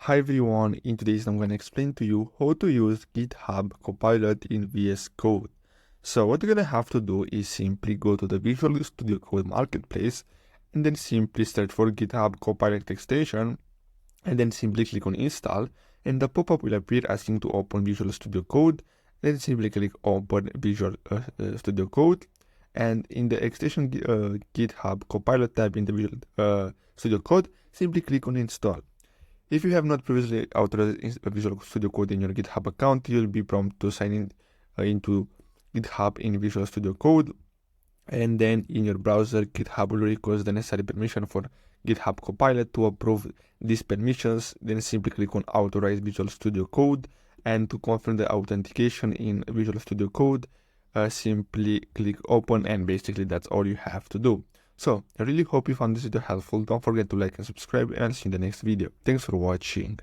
Hi everyone, in today's I'm going to explain to you how to use GitHub Copilot in VS Code. So what you're going to have to do is simply go to the Visual Studio Code Marketplace and then simply search for GitHub Copilot extension and then simply click on install, and the pop-up will appear asking to open Visual Studio Code. Then simply click open Visual Studio Code, and in the extension GitHub Copilot tab in the Visual Studio Code, simply click on install. If you have not previously authorized Visual Studio Code in your GitHub account, you'll be prompted to sign in into GitHub in Visual Studio Code, and then in your browser, GitHub will request the necessary permission for GitHub Copilot. To approve these permissions, then simply click on Authorize Visual Studio Code, and to confirm the authentication in Visual Studio Code, simply click Open, and basically that's all you have to do. So, I really hope you found this video helpful. Don't forget to like and subscribe, and I'll see you in the next video. Thanks for watching.